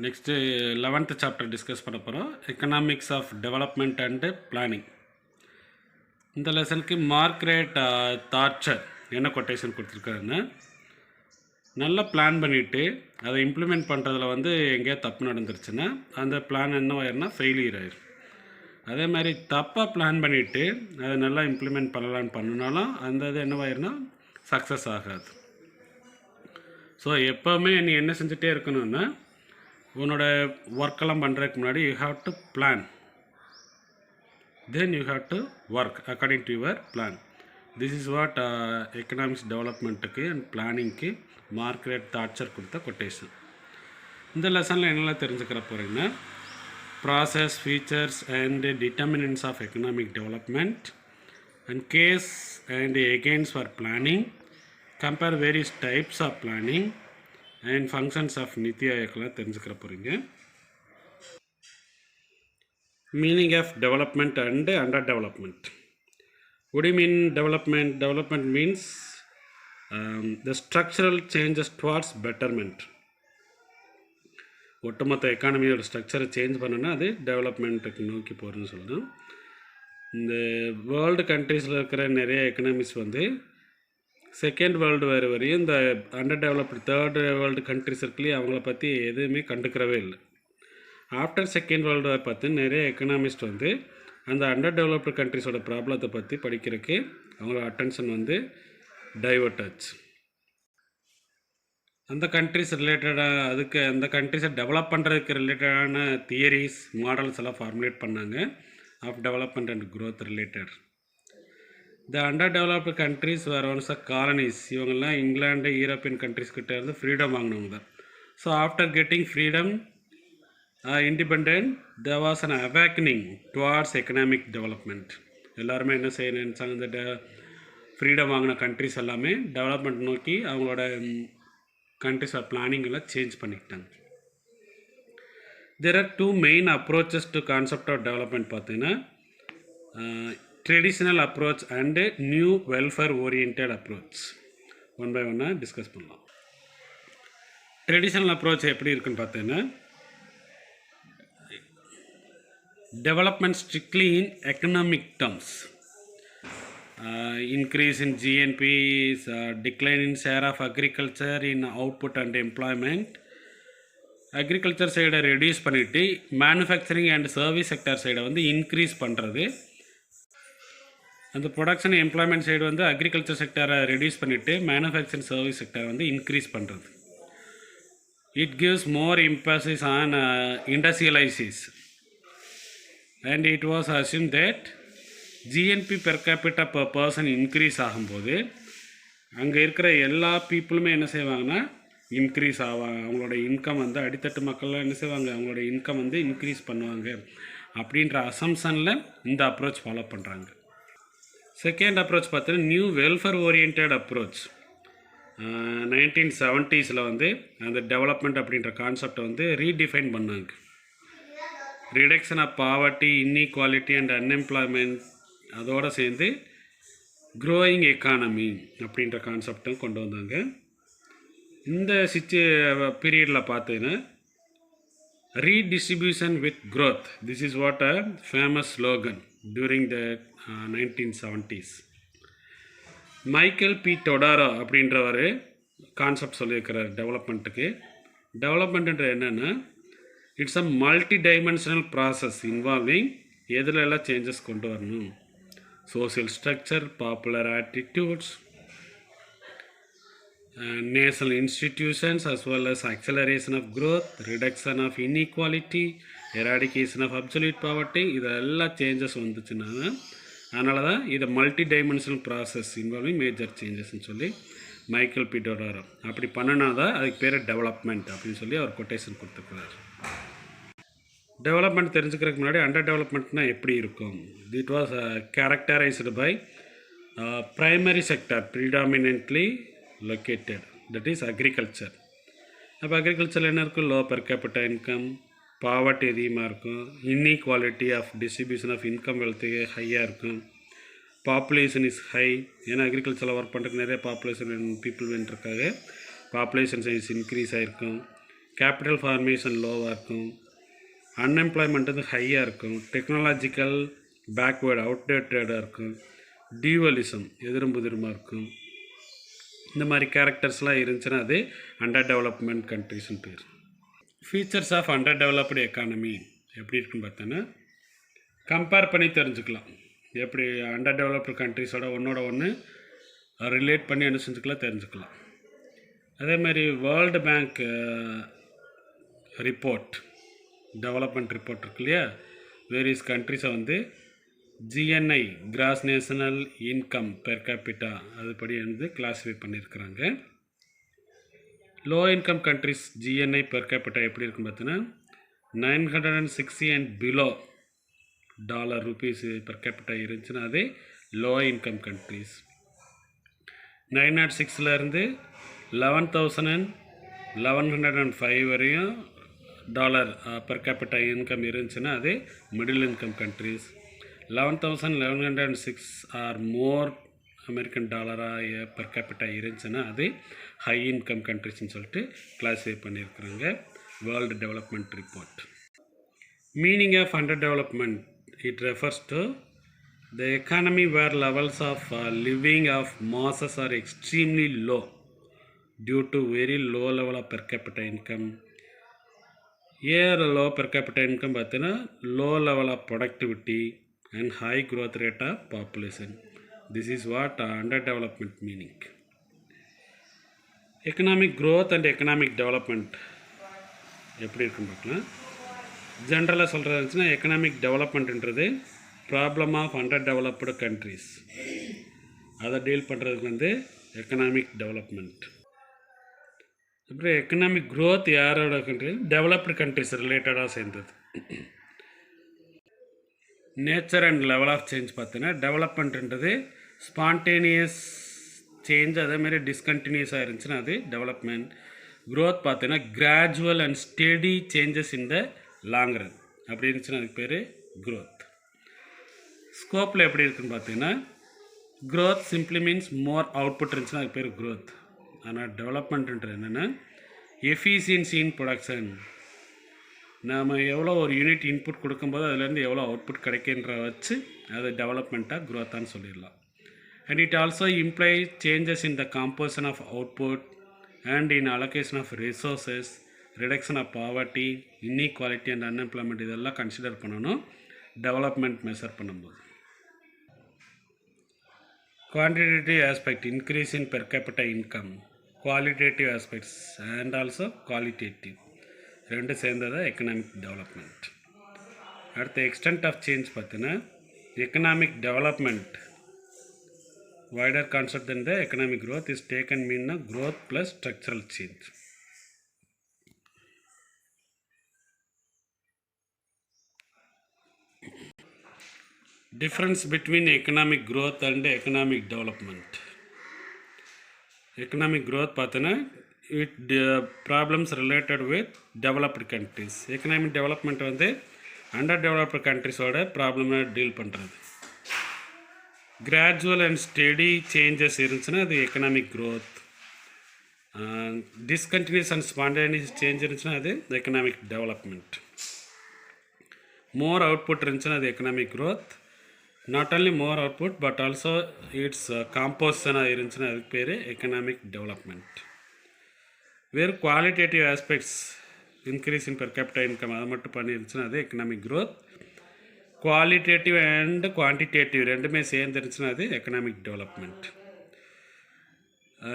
Next 11th chapter discuss பண்ண போகிறோம். Economics of development and planning. இந்த லெசனுக்கு மார்க்ரெட் தாட்சர் என்ன கொட்டேஷன் கொடுத்துருக்காருன்னு, நல்லா பிளான் பண்ணிவிட்டு அதை இம்ப்ளிமெண்ட் பண்ணுறதுல எங்கேயா தப்பு நடந்துருச்சுன்னா அந்த பிளான் என்ன ஆயிருன்னா ஃபெயிலியர் ஆயிரும். அதே மாதிரி தப்பாக பிளான் பண்ணிவிட்டு அதை நல்லா இம்ப்ளிமெண்ட் பண்ணலான்னு பண்ணினாலும் அந்த இது என்னவாயிருன்னா சக்ஸஸ் ஆகாது. ஸோ எப்போவுமே நீ என்ன செஞ்சுட்டே இருக்கணும்னா, உன்னோட ஒர்க்கெல்லாம் பண்ணுறதுக்கு முன்னாடி you have to plan, then you have to work according to your plan. This is what economics டெவலப்மெண்ட்டுக்கு அண்ட் பிளானிங்க்கு மார்க்ரெட் தாட்சர் கொடுத்த கொட்டேஷன். இந்த லெசனில் என்னெல்லாம் தெரிஞ்சுக்கிற போகிறீங்கன்னா, process, features and determinants of economic development and case and against for planning, compare various types of planning and functions of Niti ஆயோக்லாம் தெரிஞ்சுக்கிற போகிறீங்க. Meaning of development and underdevelopment. What do you mean development? Development means the structural changes towards betterment. ஒட்டுமொத்த எக்கானமியோட ஸ்ட்ரக்சரை change பண்ணோன்னா அது டெவலப்மெண்ட்டுக்கு நோக்கி போகிறதுன்னு சொல்லணும். இந்த வேர்ல்டு கண்ட்ரீஸில் இருக்கிற நிறைய எக்கனாமிஸ் செகண்ட் வேர்ல்டு வார் வரையும் இந்த underdeveloped third world countries இருக்குல்லையே அவங்கள பற்றி எதுவுமே கண்டுக்கிறவே இல்லை. ஆஃப்டர் செகண்ட் வேர்ல்டு வார் பார்த்து நிறைய எக்கனாமிஸ்ட் அந்த அண்டர் டெவலப்டு கண்ட்ரிஸோட ப்ராப்ளத்தை பற்றி படிக்கிறதுக்கு அவங்களோட அட்டென்ஷன் டைவர்ட் ஆச்சு. அந்த கண்ட்ரிஸ் ரிலேட்டடாக அதுக்கு அந்த கண்ட்ரிஸை டெவலப் பண்ணுறதுக்கு ரிலேட்டடான தியரிஸ், மாடல்ஸ் எல்லாம் ஃபார்முலேட் பண்ணாங்க of development and growth related. The underdeveloped countries were once colonies. இவங்கெல்லாம் இங்கிலாண்டு, யூரோப்பியன் கண்ட்ரிஸ்கிட்ட இருந்து ஃப்ரீடம் வாங்கினவங்க தான். So after getting freedom, independent, there was an awakening towards economic development. எல்லாருமே என்ன செய்ய நினச்சாங்க, இந்த ஃப்ரீடம் வாங்கின கண்ட்ரிஸ் எல்லாமே டெவலப்மெண்ட் நோக்கி அவங்களோட கண்ட்ரிஸோட பிளானிங் எல்லாம் சேஞ்ச் பண்ணிக்கிட்டாங்க. there are two main approaches to concept of development. பார்த்தீங்கன்னா traditional approach and new welfare oriented approach. One by ஒன்னாக டிஸ்கஸ் பண்ணலாம். ட்ரெடிஷ்னல் அப்ரோச் எப்படி இருக்குன்னு பார்த்தீங்கன்னா, development strictly in economic terms, increase in GNP, decline in share of agriculture in output and employment. Agriculture சைடை reduce பண்ணிவிட்டு manufacturing and service sector சைடை increase பண்ணுறது. அந்த ப்ரொடக்ஷன் எம்ப்ளாய்மெண்ட் சைடு அக்ரிகல்ச்சர் செக்டரை ரெடியூஸ் பண்ணிவிட்டு மேனுஃபேக்சரிங் சர்வீஸ் செக்டரை increase பண்ணுறது. It gives more emphasis on industrialisation. And it was assumed that GNP per capita per person increase ஆகும்போது அங்கே இருக்கிற எல்லா பீப்புளுமே என்ன செய்வாங்கன்னா இன்க்ரீஸ் ஆவாங்க. அவங்களோட இன்கம் அடித்தட்டு மக்கள்லாம் என்ன செய்வாங்க, அவங்களோட இன்கம் இன்க்ரீஸ் பண்ணுவாங்க அப்படின்ற அசம்ஷனில் இந்த அப்ரோச் ஃபாலோ பண்ணுறாங்க. செகண்ட் அப்ரோச் பார்த்தீங்கன்னா new welfare oriented approach. 1970s அந்த டெவலப்மெண்ட் அப்படின்ற கான்செப்டை ரீடிஃபைன் பண்ணாங்க. Reduction of poverty, inequality and unemployment, அதோடு சேர்ந்து க்ரோயிங் எக்கானமி அப்படின்ற கான்செப்டும் கொண்டு வந்தாங்க. இந்த பீரியடில் பார்த்தீங்கன்னா redistribution with growth, this is what a famous slogan during the 1970s. Michael P Todaro அப்படின்றவர் கான்செப்ட் சொல்லியிருக்கிறார் டெவலப்மெண்ட்டுக்கு. டெவலப்மெண்ட்டுன்ற என்னென்னா, it's a multidimensional process involving எதுலெல்லாம் சேஞ்சஸ் கொண்டு வரணும், social structure, popular attitudes, national institutions, as well as acceleration of growth, reduction of inequality, eradication of absolute poverty. இதெல்லாம் changes வந்துச்சுன்னா அதனால தான் இதை multidimensional process involving major சேஞ்சஸ்ன்னு சொல்லி மைக்கேல் பி டொடாரோ அப்படி பண்ணினா தான் அதுக்கு பேர் டெவலப்மெண்ட் அப்படின்னு சொல்லி அவர் கொட்டேஷன் கொடுத்துருக்கிறார். டெவலப்மெண்ட் தெரிஞ்சுக்கிறதுக்கு முன்னாடி அண்டர் டெவலப்மெண்ட்னால் எப்படி இருக்கும். It was characterised by primary sector predominantly located, that is agriculture. அப்போ அக்ரிகல்ச்சரில் என்ன இருக்கும், low per capita income, poverty அதிகமாக இருக்கும், inequality of distribution of income wealth ஹையாக இருக்கும், பாப்புலேஷன் இஸ் ஹை. ஏன்னா அக்ரிகல்ச்சரில் ஒர்க் பண்ணுறதுக்கு நிறைய பாப்புலேஷன் பீப்புள் இருக்காங்க, பாப்புலேஷன் சைஸ் இன்க்ரீஸ் ஆகிருக்கும். கேபிட்டல் ஃபார்மேஷன் லோவாக இருக்கும், அன்எம்ப்ளாய்மெண்ட் வந்து ஹையாக இருக்கும், டெக்னாலஜிக்கல் பேக்வேர்டு அவுடேட்டடாக இருக்கும், டியூவலிசம் எதிரும் இருக்கும். இந்த மாதிரி கேரக்டர்ஸ்லாம் இருந்துச்சுன்னா அது அண்டர் டெவலப்மெண்ட் கண்ட்ரிஸ்னு பேர். Features of underdeveloped economy எப்படி இருக்குன்னு பார்த்தோன்னா கம்பேர் பண்ணி தெரிஞ்சுக்கலாம். எப்படி அண்டர் டெவலப்டு கண்ட்ரிஸோட ஒன்று ரிலேட் பண்ணி என்ன செஞ்சுக்கலாம் தெரிஞ்சுக்கலாம். அதேமாதிரி World Bank report, development report இருக்கு இல்லையா, வேரியஸ் கண்ட்ரிஸை வந்து GNI gross national income per capita அதுபடி வந்து கிளாஸிஃபை பண்ணியிருக்கிறாங்க. Low income countries GNI per capita எப்படி இருக்குன்னு பார்த்தீங்கன்னா 960 and below $rupees per capita இருந்துச்சுன்னா அது லோ இன்கம் கண்ட்ரிஸ். 906லேருந்து 11,000 and 1105 வரையும் டாலர் பெர் கேபிட்டா இன்கம் இருந்துச்சுன்னா அது middle income countries. 11,000 1106 or more American டாலராக பெர் கேபிட்டா இருந்துச்சுன்னா அது ஹை இன்கம் கண்ட்ரிஸ்ன்னு சொல்லிட்டு கிளாஸிஃபை பண்ணியிருக்கிறாங்க world development report. Meaning of underdevelopment, it refers to the economy where levels of living of masses are extremely low due to very low level of per capita income. Here low per capita income பார்த்தீங்கன்னா low level of productivity and high growth rate of population. This is what under development meaning. Economic growth and economic development எப்படி இருக்குன்னு பார்க்கலாம். ஜென்ரலாக சொல்கிறதுச்சுன்னா economic டெவலப்மெண்ட்ன்றது problem of underdeveloped countries, அதை deal பண்ணுறதுக்கு வந்து எக்கனாமிக் டெவலப்மெண்ட். அப்புறம் எக்கனாமிக் க்ரோத் யாரோட கண்ட்ரி, டெவலப்டு கண்ட்ரிஸ் ரிலேட்டடாக சேர்ந்தது. Nature and level of change பார்த்தீங்கன்னா டெவலப்மெண்ட்ன்றது ஸ்பான்டேனியஸ் சேஞ்ச், அதேமாதிரி டிஸ்கண்டினியூஸாக இருந்துச்சுன்னா அது டெவலப்மெண்ட். க்ரோத் பார்த்தீங்கன்னா gradual and steady changes in the long run அப்படி இருந்துச்சுன்னா அதுக்கு பேர் க்ரோத். ஸ்கோப்பில் எப்படி இருக்குன்னு பார்த்தீங்கன்னா growth simply means more output இருந்துச்சுன்னா அதுக்கு பேர் க்ரோத். ஆனால் டெவலப்மெண்ட்ன்றது என்னென்னா எஃபிஷியன்சி இன் ப்ரொடக்ஷன், நாம் எவ்வளோ ஒரு யூனிட் இன்புட் கொடுக்கும்போது அதுலேருந்து எவ்வளோ அவுட்புட் கிடைக்கின்ற வச்சு அது டெவலப்மெண்ட்டாக க்ரோத்தான்னு சொல்லிடலாம். And it also imply changes in the composition of output and in allocation of resources, reduction of poverty, inequality and unemployment இதெல்லாம் கன்சிடர் பண்ணணும் டெவலப்மெண்ட் மெஷர் பண்ணும்போது. Quantitative aspect increase in per capita income, qualitative aspects and also qualitative ரெண்டு சேர்ந்தது economic development. அடுத்த extent of change பார்த்தீங்கன்னா economic development wider concept than the economic growth is taken mean growth plus structural change. Difference between economic growth and economic development. Economic growth பார்த்தனா it problems related with developed countries. Economic development வந்து underdeveloped countries ஓட problem deal பண்ணுறது. Gradual and steady changes இருந்துச்சுன்னா அது economic growth. Discontinuous and spontaneous change இருந்துச்சுன்னா அது economic development. More output இருந்துச்சுன்னா அது economic growth. Not only more output but also its காம்போசிஷனாக இருந்துச்சுன்னா அதுக்கு பேர் எக்கனாமிக் டெவலப்மெண்ட். வேறு qualitative aspects increase in per capita income அதை மட்டும் பண்ணிருந்துச்சுன்னா அது economic growth. Qualitative and quantitative ரெண்டுமே சேர்ந்துருச்சுன்னா அது எக்கனாமிக் டெவலப்மெண்ட்.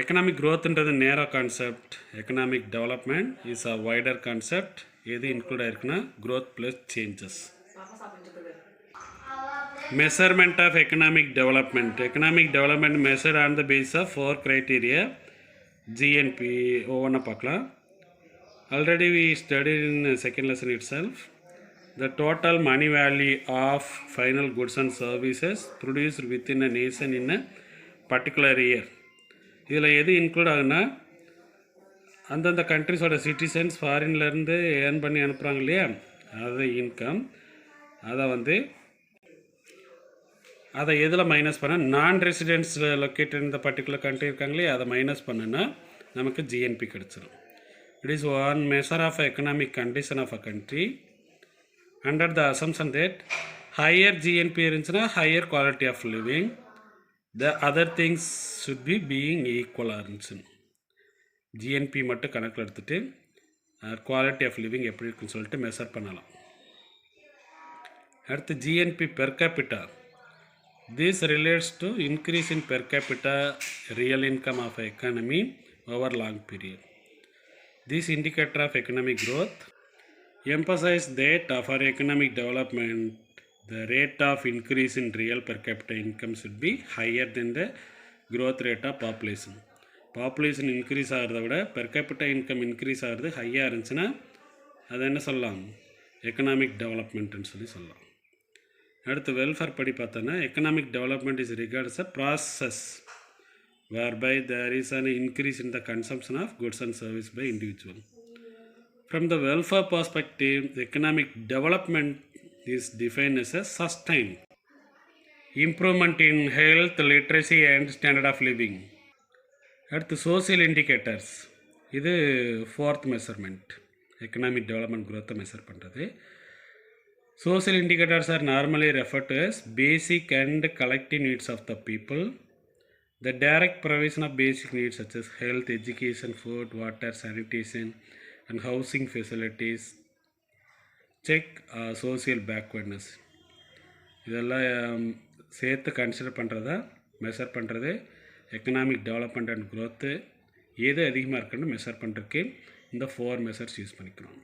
எக்கனாமிக் க்ரோத்துன்றது narrow concept, economic development is a wider concept. எது இன்க்ளூட் ஆயிருக்குன்னா growth plus changes. Measurement of economic development. Economic development measured on the basis of 4 criteria GNP ஒவ்வொன்றா பார்க்கலாம். Already we studied in second lesson itself. The total money value of final goods and services produced within a nation in a particular year. இதில் எது include ஆகுன்னா அந்தந்த கண்ட்ரிஸோட citizens ஃபாரின்லேருந்து earn பண்ணி அனுப்புகிறாங்க இல்லையா, அது இன்கம். அதை வந்து அதை எதில் மைனஸ் பண்ண நான் ரெசிடென்ட்ஸ் லொக்கேட்டட் இந்த பர்டிகுலர் கண்ட்ரி இருக்காங்க இல்லையா, அதை மைனஸ் பண்ணுன்னா நமக்கு ஜிஎன்பி கிடச்சிடும். It is one measure of economic condition of a country under the assumption that higher GNP இருந்துச்சுன்னா higher quality of living, the other things should be being equal இருந்துச்சு. GNB மட்டும் கணக்கில் எடுத்துகிட்டு குவாலிட்டி ஆஃப் லிவிங் எப்படி இருக்குன்னு சொல்லிட்டு measure பண்ணலாம். அடுத்து GNP per capita. This relates to increase in per capita real income of economy over long period. This indicator of economic growth emphasize that for economic development the rate of increase in real per capita income should be higher than the growth rate of population. Population increase ஆகிறத விட per capita income increase ஆகிறது ஹையாக இருந்துச்சுன்னா அதை என்ன சொல்லலாம், economic டெவலப்மெண்ட்டுன்னு சொல்லலாம். அடுத்து வெல்ஃபேர் படி பார்த்தோன்னா economic development is regards a process whereby there is an increase in the consumption of goods and services by individual. From the welfare perspective, economic development is defined as a sustained improvement in health, literacy and standard of living. அடுத்து social indicators. இது fourth measurement, economic development growth measure பண்ணுறது. Social indicators are normally referred to as basic and collective needs of the people. The direct provision of basic needs such as health, education, food, water, sanitation and housing facilities check social backwardness. இதெல்லாம் சேர்த்து consider பண்ணுறதா measure பண்ணுறது economic development and growth எது அதிகமாக இருக்குன்னு measure பண்ணுறதுக்கு இந்த 4 measures use பண்ணிக்கிறோம்.